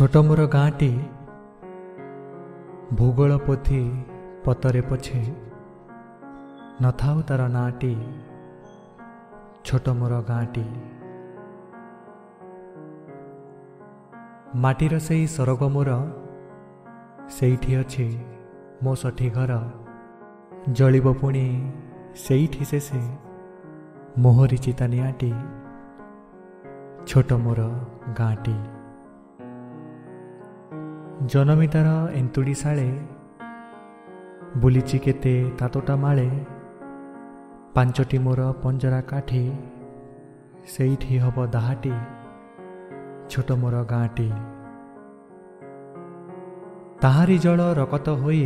ଛୋଟ ମୋର ଗାଁଟି ଭୂଗୋଳ ପୋଥି ପତରେ ପଛେ ନଥାଉ ତାର ନାଁଟି। ଛୋଟ ମୋର ଗାଁଟି ମାଟିର ସେଇ ସରଗ ମୋର, ସେଇଠି ଅଛି ମୋ ଷଠି ଘର। ଜଳିବ ପୁଣି ସେଇଠି ଶେଷେ ମୋହରି ଚିତା ନିଆଁଟି। ଛୋଟ ମୋର ଗାଁଟି ଜନମି ତାର ଏନ୍ତୁଡ଼ି ଶାଳେ, ବୁଲିଛି କେତେ ତାତୋଟା ମାଳେ। ପାଞ୍ଚଟି ମୋର ପଞ୍ଜରା କାଠି, ସେଇଠି ହବ ଦାହାଟି। ଛୋଟ ମୋର ଗାଁଟି ତାହାରି ଜଳ ରକତ ହୋଇ,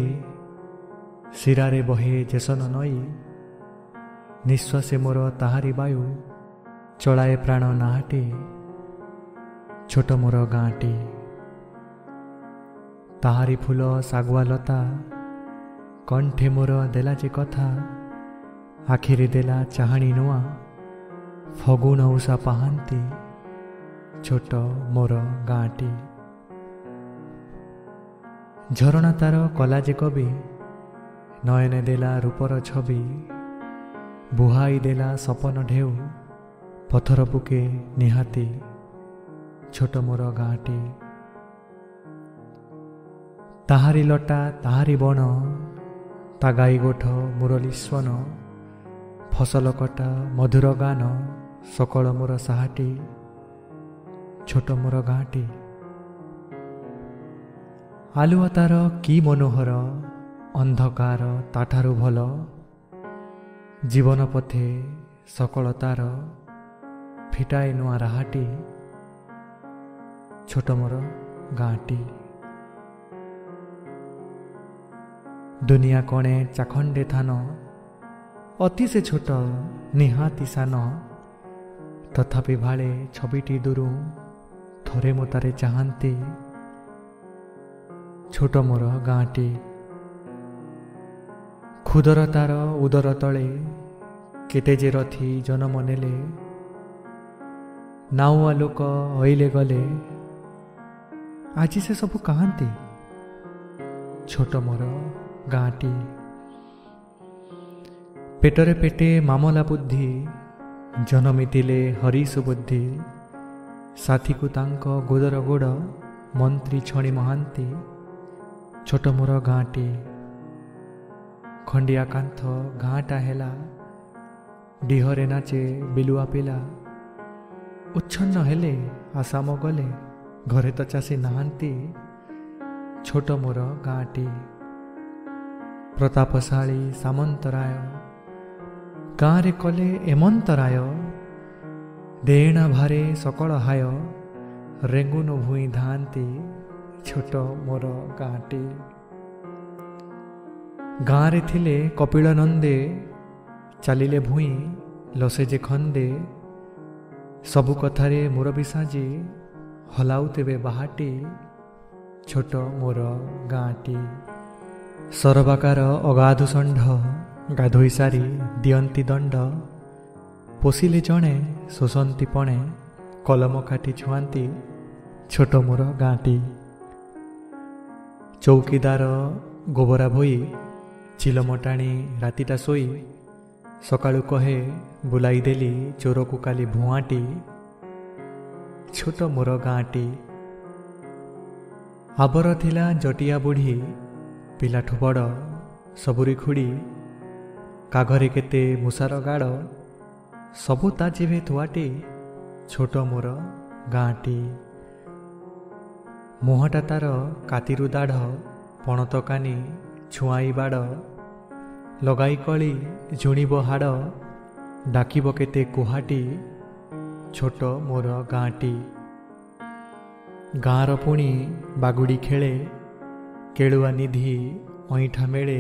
ଶିରାରେ ବହେ ଯେସନ ନଈ। ନିଶ୍ୱାସେ ମୋର ତାହାରି ବାୟୁ, ଚଳାଏ ପ୍ରାଣ ନାହାଟି। ଛୋଟ ମୋର ଗାଁଟି ତାହାରି ଫୁଲ ଶାଗୁଆ ଲତା, କଣ୍ଠେ ମୋର ଦେଲା ଯେ କଥା। ଆଖିରେ ଦେଲା ଚାହାଣି ନୂଆ, ଫଗୁଣ ଉଷା ପାହାନ୍ତି। ଛୋଟ ମୋର ଗାଁଟି ଝରଣା ତାର କଲା ଯେ କବି, ନୟନେ ଦେଲା ରୂପର ଛବି। ବୁହାଇ ଦେଲା ସପନ ଢେଉ, ପଥର ବୁକେ ନିହାତି। ଛୋଟ ମୋର ଗାଁଟି ତାହାରି ଲଟା ତାହାରି ବଣ, ତା ଗାଈ ଗୋଠ ମୁରଲି ସ୍ୱନ। ଫସଲ କଟା ମଧୁର ଗାନ, ସକଳ ମୋର ସାହାଟି। ଛୋଟ ମୋର ଗାଁଟି ଆଲୁଅ ତାର କି ମନୋହର, ଅନ୍ଧକାର ତାଠାରୁ ଭଲ। ଜୀବନ ପଥେ ସକଳ ତାର, ଫିଟାଏ ନୂଆ ରାହାଟି। ଛୋଟ ମୋର ଗାଁଟି ଦୁନିଆ କଣେ ଚାଖଣ୍ଡେ ଥାନ, ଅତି ସେ ଛୋଟ ନିହାତି ସାନ। ତଥାପି ଭାଳେ ଛବିଟି ଦୂରୁ, ଥରେ ମୁଁ ତାରେ ଚାହାନ୍ତି। ଛୋଟ ମୋର ଗାଁଟି ଖୁଦର ତାର ଉଦର ତଳେ, କେତେ ଯେ ରଥି ଜନମ ନେଲେ। ନାଉଆ ଲୋକ ଅଇଲେ ଗଲେ, ଆଜି ସେ ସବୁ କାହାନ୍ତି। ଛୋଟ ମୋର ଗାଁଟି ପେଟରେ ପେଟେ ମାମଲା ବୁଦ୍ଧି, ଜନମିଥିଲେ ହରି ସୁବୁଦ୍ଧି। ସାଥୀକୁ ତାଙ୍କ ଗୋଦର ଗୋଡ଼, ମନ୍ତ୍ରୀ ଛଣି ମହାନ୍ତି। ଛୋଟ ମୋର ଗାଁଟି ଖଣ୍ଡିଆ କାନ୍ଥ ଗାଁଟା ହେଲା, ଡିହରେ ନାଚେ ବିଲୁଆ ପିଲା। ଉଚ୍ଛନ୍ନ ହେଲେ ଆସାମ ଗଲେ, ଘରେ ତ ଚାଷୀ ନାହାନ୍ତି। ଛୋଟ ମୋର ଗାଁଟି ପ୍ରତାପଶାଳୀ ସାମନ୍ତରାୟ, ଗାଁରେ କଲେ ଏମନ୍ତରାୟ। ଦେଣା ଭାରେ ସକଳ ହାୟ, ରେଙ୍ଗୁନ ଭୂଇଁ ଧାନ୍ତି। ଛୋଟ ମୋର ଗାଁଟି ଗାଁରେ ଥିଲେ କପିଳ ନନ୍ଦେ, ଚାଲିଲେ ଭୂଇଁ ଲସେ ଯେ ଖନ୍ଦେ। ସବୁ କଥାରେ ମୁରବି ସାଜି, ହଲାଉଥିବେ ବାହାଟି। ଛୋଟ ମୋର ଗାଁଟି ସରବାକାର ଅଗାଧୁ ଷଣ୍ଢ, ଗାଧୋଇ ସାରି ଦିଅନ୍ତି ଦଣ୍ଡ। ପୋଷିଲେ ଜଣେ ଶୋଷନ୍ତି ପଣେ, କଲମ କାଟି ଛୁଆନ୍ତି। ଛୋଟ ମୋର ଗାଁଟି ଚୌକିଦାର ଗୋବରା ଭୋଇ, ଚିଲମ ଟାଣି ରାତିଟା ଶୋଇ। ସକାଳୁ କହେ ବୁଲାଇ ଦେଲି ଚୋରକୁ କାଲି ଭୁଆଁଟି। ଛୋଟ ମୋର ଗାଁଟି ଆବର ଥିଲା ଜଟିଆ ବୁଢ଼ୀ, ପିଲାଠୁ ବଡ଼ ସବୁରି ଖୁଡ଼ି। କାଘରେ କେତେ ମୂଷାର ଗାଡ଼, ସବୁ ତା ଜିଭେ ଥୁଆଟି। ଛୋଟ ମୋର ଗାଁଟି ମୁହଁଟା ତାର କାତିରୁ ଦାଢ଼, ପଣତ କାନି ଛୁଆଇ ବାଡ଼। ଲଗାଇ କଳି ଝୁଣିବ ହାଡ଼, ଡାକିବ କେତେ କୁହାଟି। ଛୋଟ ମୋର ଗାଁଟି ଗାଁର ପୁଣି ବାଗୁଡ଼ି ଖେଳେ, କେଳୁଆ ନିଧି ଅଇଁଠା ମେଳେ।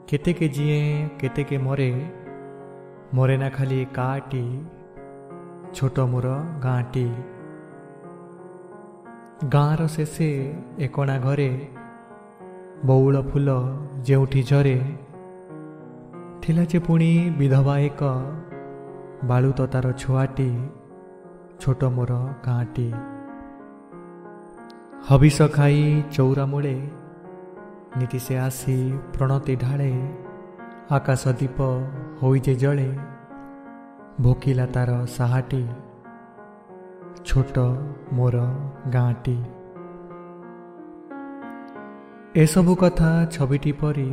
କେତେକେ ଯିଏ କେତେକେ ମରେ, ମରେ ନା ଖାଲି କାଟି। ଛୋଟ ମୋର ଗାଁଟି ଗାଁର ଶେଷେ ଏକଣା ଘରେ, ବଉଳ ଫୁଲ ଯେଉଁଠି ଝରେ। ଥିଲା ଯେ ପୁଣି ବିଧବା ଏକ, ବାଳୁତ ତାର ଛୁଆଟି। ଛୋଟ ମୋର ଗାଁଟି ହବିଷ ଖାଇ ଚଉରା ମୂଳେ ନୀତି ସେ ଆସି ପ୍ରଣତି ଢାଳେ। ଆକାଶ ଦୀପ ହୋଇ ଯେ ଜଳେ, ଭୋକିଲା ତାର ସାହାଟି, ଛୋଟ ମୋର ଗାଁଟି। ଏସବୁ କଥା ଛବିଟି ପରି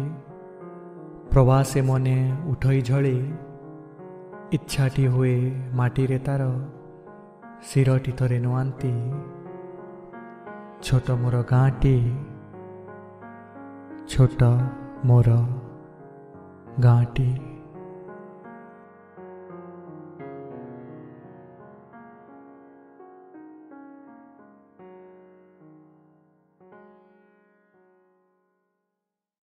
ପ୍ରବାସେ ମନେ ଉଠଇ ଝଳି। ଇଚ୍ଛାଟି ହୁଏ ମାଟିରେ ତାର, ଶିରଟି ଥରେ ନୁଆନ୍ତି, ଛୋଟ ମୋର ଗାଁଟି, ଛୋଟ ମୋର ଗାଁଟି।